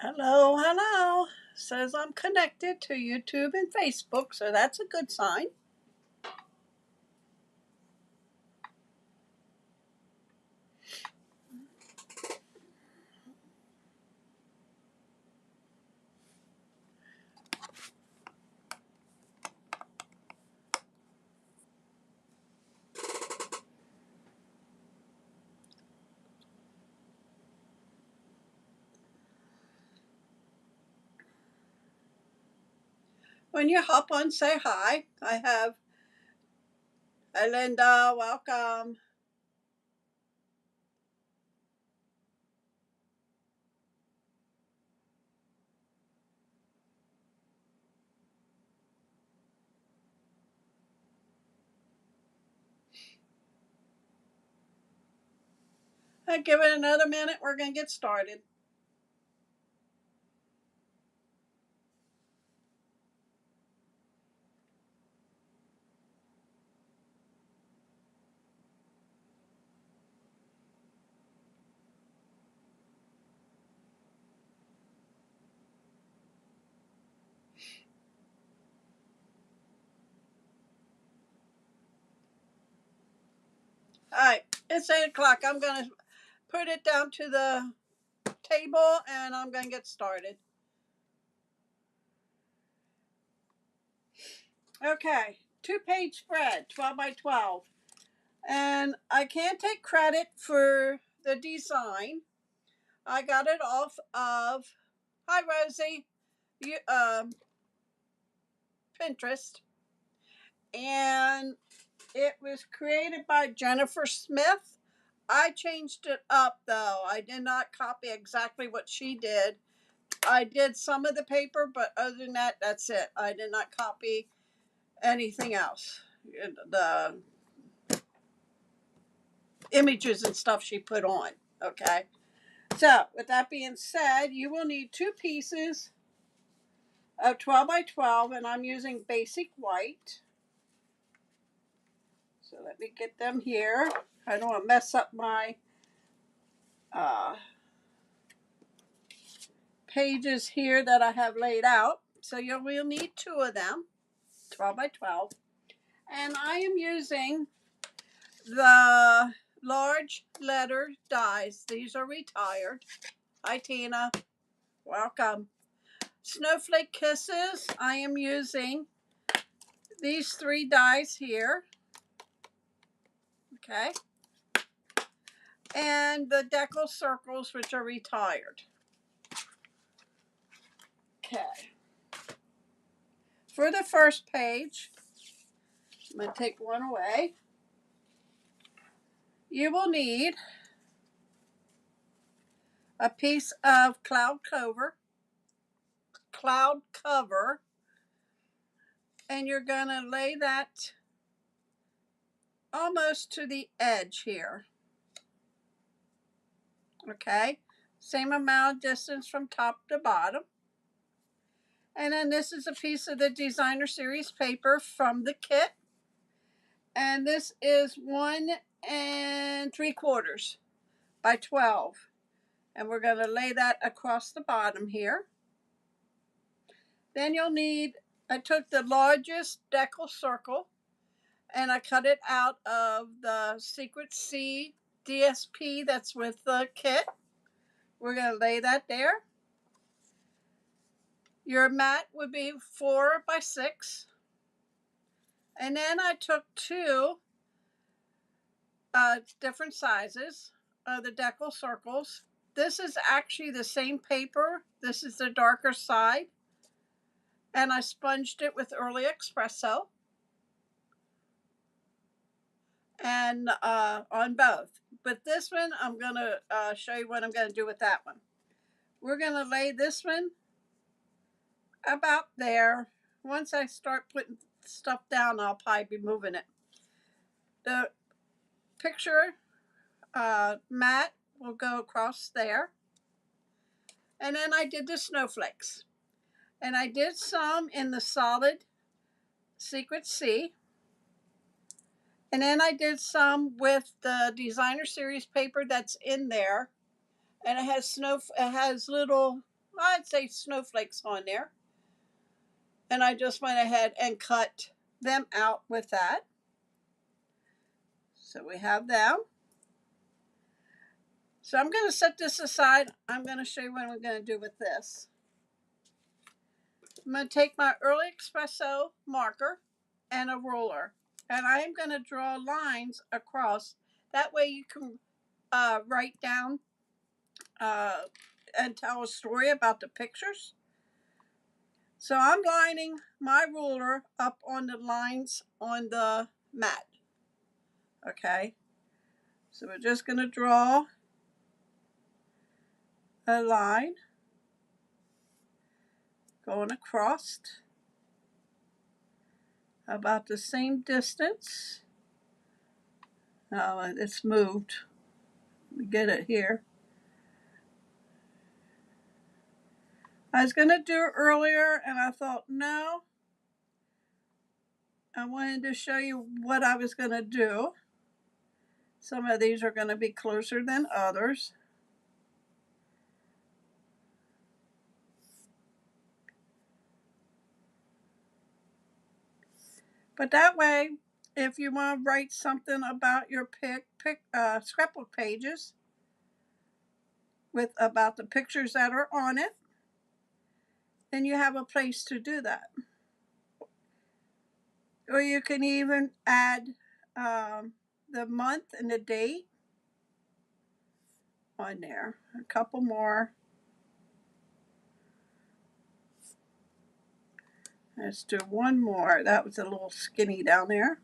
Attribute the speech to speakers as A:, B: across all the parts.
A: Hello, hello. Says I'm connected to YouTube and Facebook, so that's a good sign. When you hop on, say hi. I have, hi Linda, welcome. I give it another minute. We're going to get started. All right, it's 8 o'clock. I'm going to put it down to the table and I'm going to get started. Okay, 2-page spread, 12 by 12. And I can't take credit for the design. I got it off of, hi Rosie, you, Pinterest. And it was created by Jennifer Smith. I changed it up though. I did not copy exactly what she did. I did some of the paper, but other than that, that's it. I did not copy anything else. The images and stuff she put on. Okay. So, with that being said, you will need 2 pieces of 12 by 12, and I'm using basic white. So, let me get them here. I don't want to mess up my pages here that I have laid out. So you will need 2 of them, 12 by 12. And I am using the large letter dies. These are retired. Hi Tina, welcome. Snowflake Kisses, I am using these 3 dies here. Okay. And the decal circles, which are retired. Okay. For the first page, I'm going to take one away. You will need a piece of cloud cover, and you're going to lay that almost to the edge here. Okay, same amount of distance from top to bottom. And then this is a piece of the designer series paper from the kit, and this is 1 3/4 by 12, and we're going to lay that across the bottom here. Then you'll need, I took the largest decal circle and I cut it out of the Secret C DSP that's with the kit. We're going to lay that there. Your mat would be 4 by 6. And then I took 2 different sizes of the decal circles. This is actually the same paper. This is the darker side. And I sponged it with early espresso. And on both. But this one, I'm going to show you what I'm going to do with that one. We're going to lay this one about there. Once I start putting stuff down, I'll probably be moving it. The picture mat will go across there. And then I did the snowflakes. And I did some in the solid Secret C. And then I did some with the designer series paper that's in there. And it has little, I'd say snowflakes on there. And I just went ahead and cut them out with that. So we have them. So I'm going to set this aside. I'm going to show you what I'm going to do with this. I'm going to take my Early Espresso marker and a ruler. And I am going to draw lines across. That way you can write down and tell a story about the pictures. So I'm lining my ruler up on the lines on the mat. Okay. So we're just going to draw a line going across about the same distance. Oh, it's moved. We get it here. I was going to do it earlier and I thought, no, I wanted to show you what I was going to do. Some of these are going to be closer than others. But that way, if you want to write something about your scrapbook pages with about the pictures that are on it, then you have a place to do that. Or you can even add the month and the date on there. A couple more. Let's do one more. That was a little skinny down there.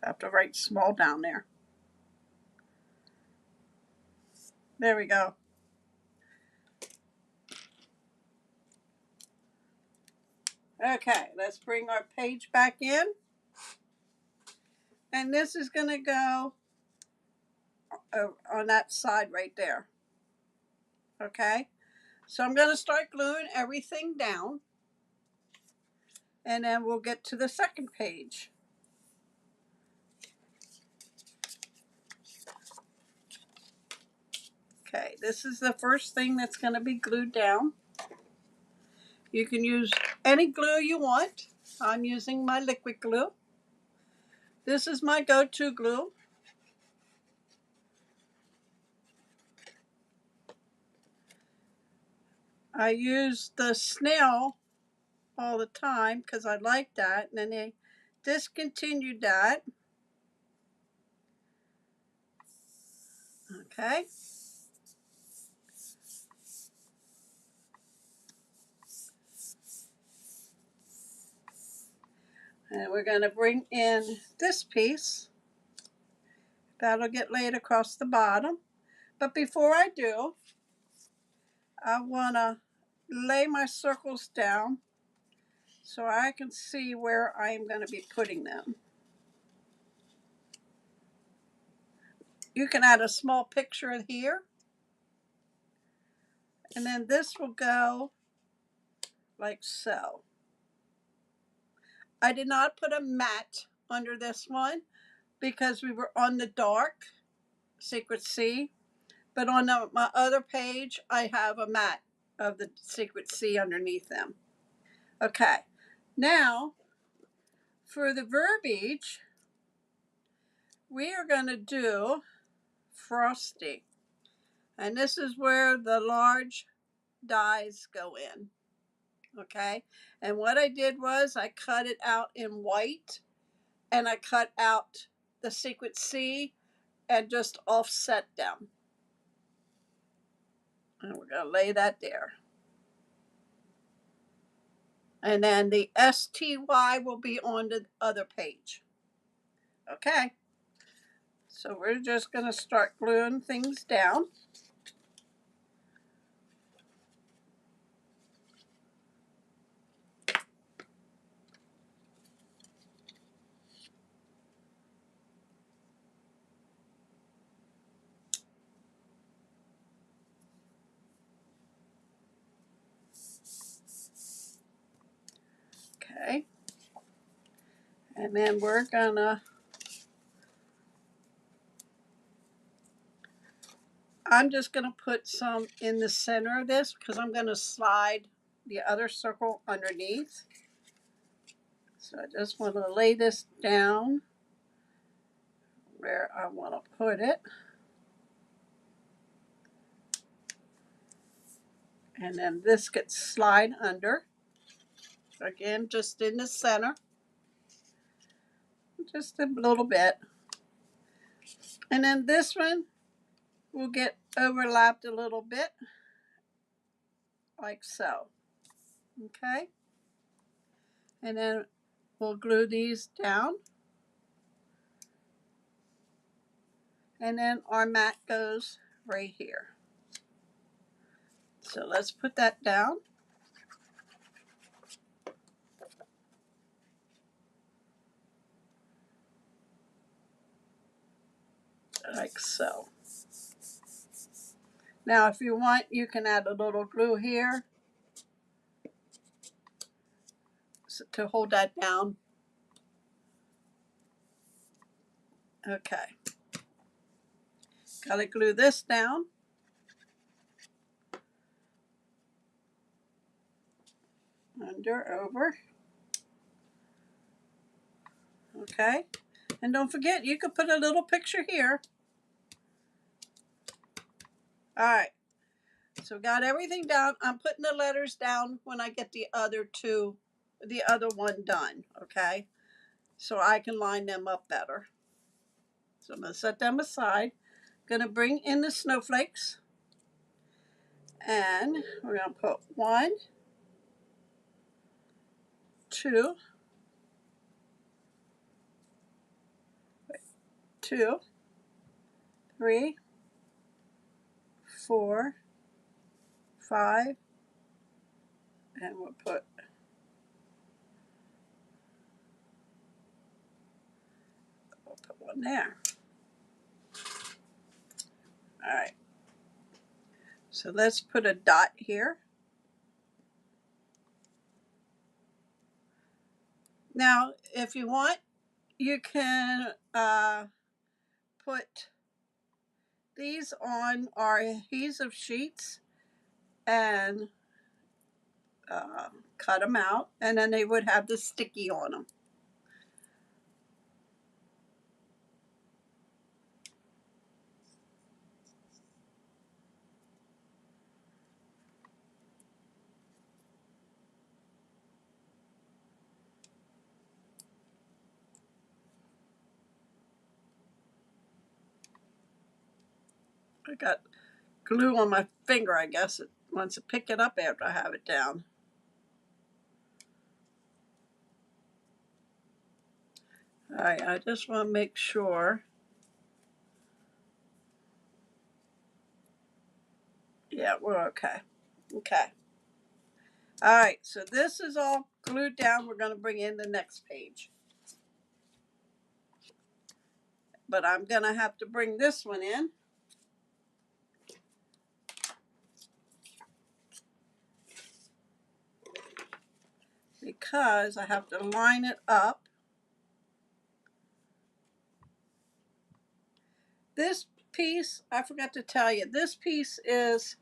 A: I have to write small down there. There we go. Okay, let's bring our page back in. And this is going to go on that side right there. Okay, so I'm going to start gluing everything down. And then we'll get to the second page. Okay, this is the first thing that's going to be glued down. You can use any glue you want. I'm using my liquid glue. This is my go-to glue. I use the snail all the time because I like that, and then they discontinued that. Okay. And we're going to bring in this piece. That'll get laid across the bottom. But before I do, I want to lay my circles down so I can see where I am going to be putting them. You can add a small picture here. And then this will go like so. I did not put a mat under this one because we were on the dark Secret Sea. But on my other page, I have a mat of the Secret Sea underneath them. Okay, now for the verbiage, we are going to do Frosty. And this is where the large dies go in. Okay, and what I did was I cut it out in white and I cut out the Secret Sea and just offset them. And we're going to lay that there. And then the STY will be on the other page. Okay, so we're just going to start gluing things down. Okay, and then we're gonna, I'm just going to put some in the center of this because I'm going to slide the other circle underneath. So I just want to lay this down where I want to put it. And then this gets slide under. Again, just in the center. Just a little bit. And then this one will get overlapped a little bit. Like so. Okay. And then we'll glue these down. And then our mat goes right here. So let's put that down. Like so. Now if you want, you can add a little glue here to hold that down. Okay. Gotta glue this down. Under, over. Okay. And don't forget, you could put a little picture here. Alright. So got everything down. I'm putting the letters down when I get the other one done. Okay. So I can line them up better. So I'm going to set them aside. Going to bring in the snowflakes. And we're going to put 1, 2, 2, 3, 4, 5, and we'll put one there. All right. So let's put a dot here. Now, if you want, you can put these on our adhesive sheets and cut them out, and then they would have the sticky on them. I got glue on my finger, I guess it wants to pick it up after I have it down. All right, I just want to make sure. Yeah, we're okay. Okay. All right, so this is all glued down. We're going to bring in the next page. But I'm going to have to bring this one in. Because I have to line it up. This piece, I forgot to tell you, this piece is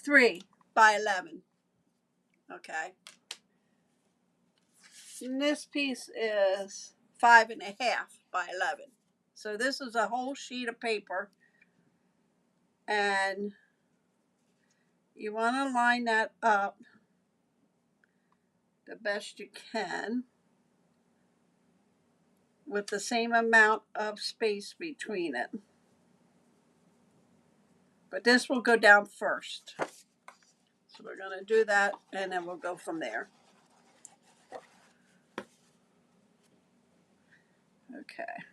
A: 3 by 11. Okay. And this piece is 5.5 by 11. So this is a whole sheet of paper. And you want to line that up the best you can with the same amount of space between it. But this will go down first. So we're going to do that and then we'll go from there. Okay.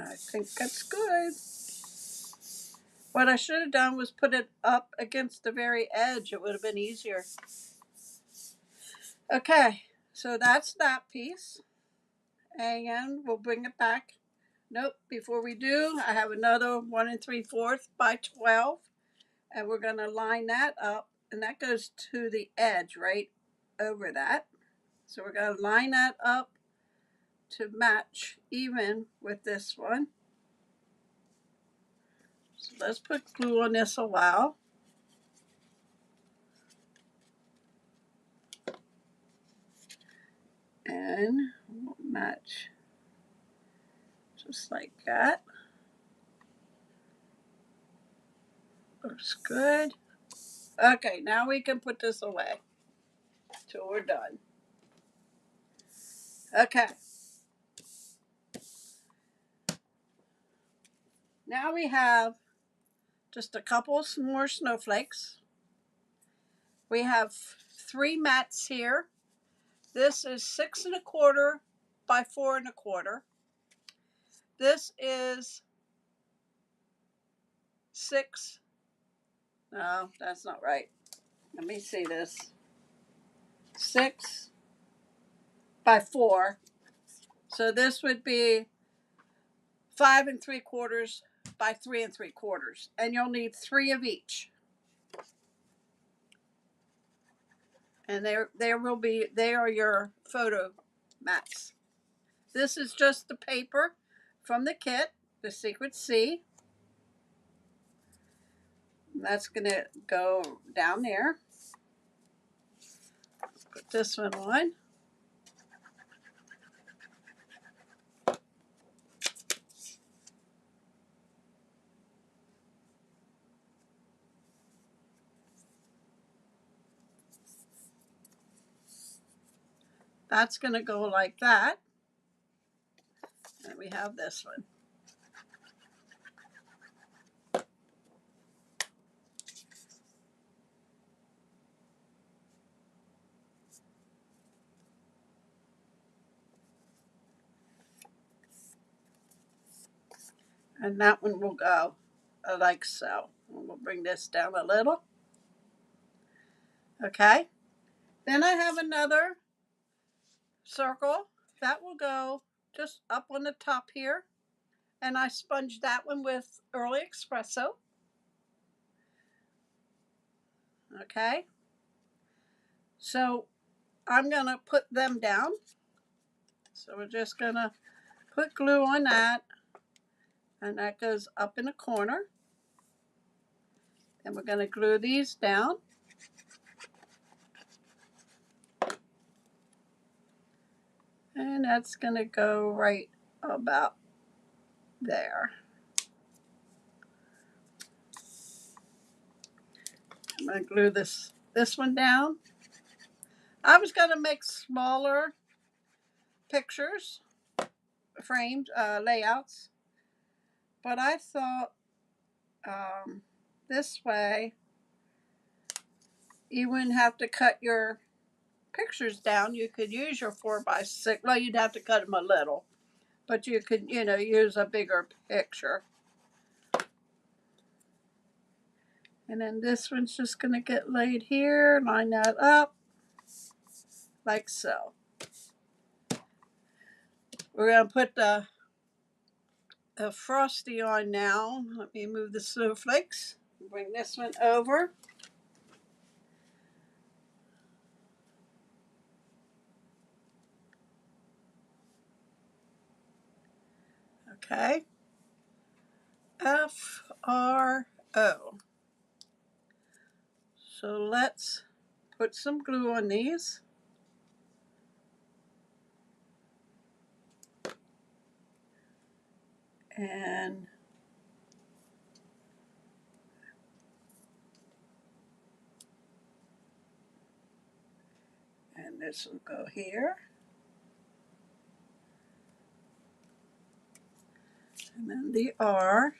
A: I think that's good. What I should have done was put it up against the very edge. It would have been easier. Okay, so that's that piece. And we'll bring it back. Nope, before we do, I have another 1 3/4 by 12. And we're going to line that up and that goes to the edge right over that. So we're going to line that up to match even with this one. So let's put glue on this a while. And we'll match just like that. Looks good. Okay, now we can put this away till we're done. Okay. Now we have just a couple more snowflakes. We have 3 mats here. This is 6 1/4 by 4 1/4. This is 6. No, that's not right. Let me see this. 6 by 4. So this would be 5 3/4 by 3 3/4. And you'll need 3 of each. And they are your photo mats. This is just the paper from the kit, the Secret Sea. And that's going to go down there. Put this one on. That's going to go like that. And we have this one. And that one will go like so. And we'll bring this down a little. Okay. Then I have another circle that will go just up on the top here. And I sponged that one with Early Espresso. Okay. So I'm going to put them down. So we're just going to put glue on that. And that goes up in a corner. And we're going to glue these down. And that's going to go right about there. I'm going to glue this one down. I was going to make smaller pictures, frames, layouts. But I thought this way you wouldn't have to cut your pictures down. You could use your 4x6. Well, you'd have to cut them a little, but you could, use a bigger picture. And then this one's just going to get laid here. Line that up like so. We're going to put the Frosty on now. Let me move the snowflakes. Bring this one over. Okay. F-R-O. So let's put some glue on these. And this will go here. And then the R.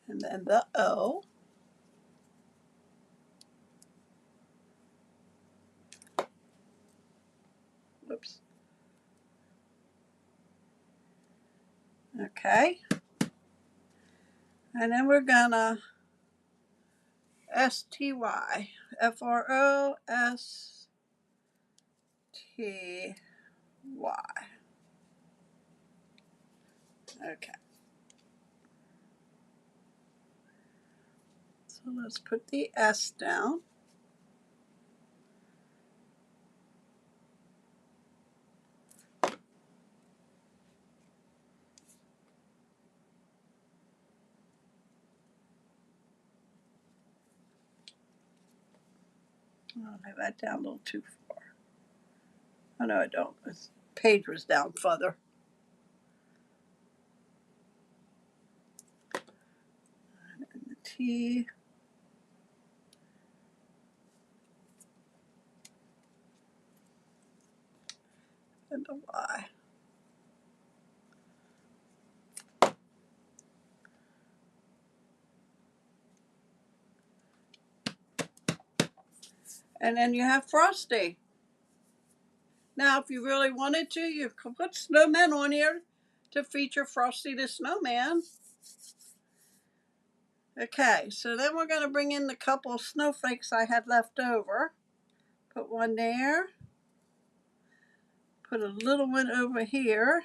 A: And then the O. Whoops. Okay. And then we're gonna STY. Frosty. T, Y. Okay. So let's put the S down. I'll have that down a little too far. Oh, no, I don't. This page was down further. And the T. And the Y. And then you have Frosty. Now, if you really wanted to, you could put snowmen on here to feature Frosty the Snowman. Okay, so then we're going to bring in the couple of snowflakes I had left over. Put one there. Put a little one over here.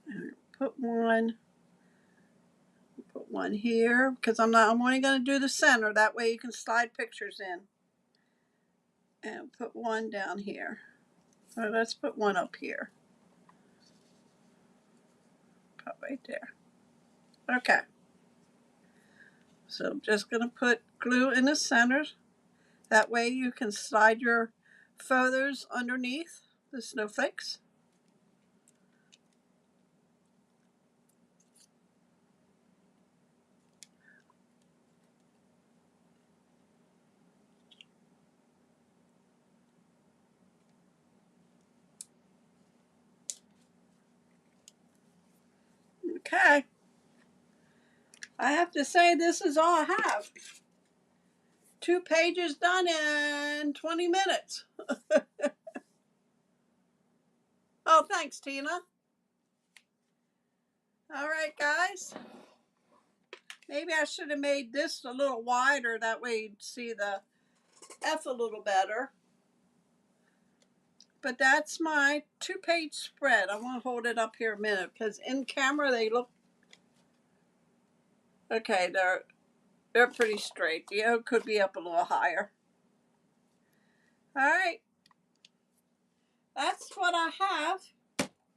A: And put one here, because I'm only going to do the center. That way you can slide pictures in. And put one down here. Or let's put one up here. Put right there. Okay. So I'm just going to put glue in the center. That way you can slide your feathers underneath the snowflakes. Okay. I have to say this is all I have. 2 pages done in 20 minutes. Oh, thanks, Tina. All right, guys. Maybe I should have made this a little wider. That way you'd see the F a little better. But that's my 2-page spread. I want to hold it up here a minute because in camera they look okay. They're pretty straight. The O could be up a little higher. All right. That's what I have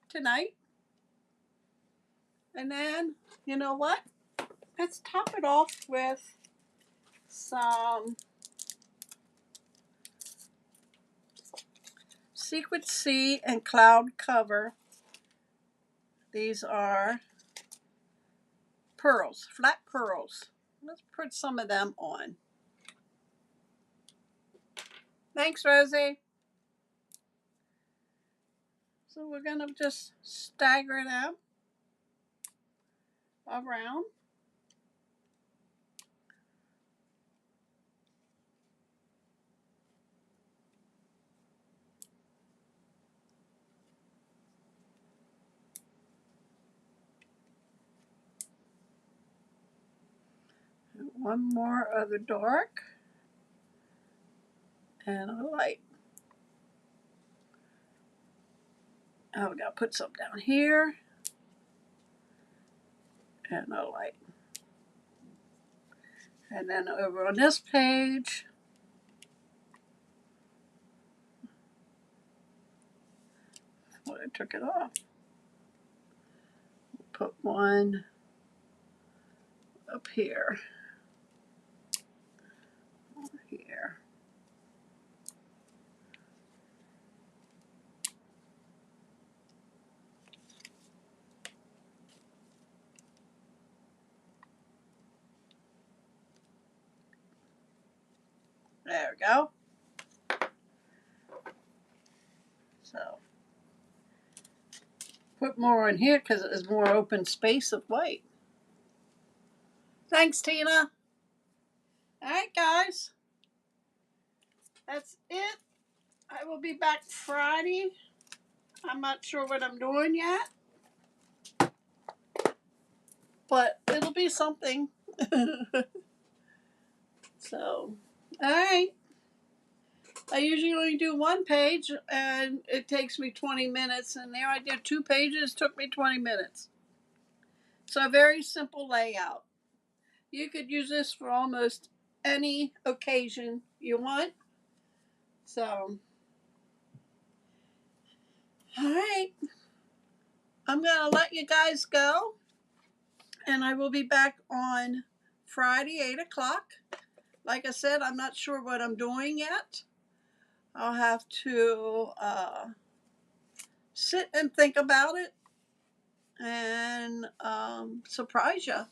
A: tonight. And then, you know what? Let's top it off with some Secret Sea and Cloud Cover. These are pearls, flat pearls. Let's put some of them on. Thanks, Rosie. So we're going to just stagger it out around. One more of the dark and a light. Oh, we got to put some down here and a light. And then over on this page, well, I took it off. Put one up here. Here. There we go. So put more in here because it is more open space of white. Thanks, Tina. All right, guys. That's it. I will be back Friday. I'm not sure what I'm doing yet, but it'll be something. So, all right. I usually only do one page and it takes me 20 minutes, and there I did 2 pages, took me 20 minutes. So a very simple layout. You could use this for almost any occasion you want. So, all right, I'm going to let you guys go, and I will be back on Friday, 8 o'clock. Like I said, I'm not sure what I'm doing yet. I'll have to sit and think about it and surprise you.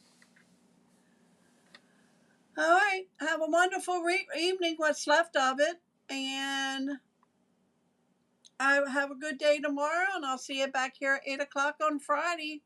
A: All right, have a wonderful evening, what's left of it, and I have a good day tomorrow, and I'll see you back here at 8 o'clock on Friday.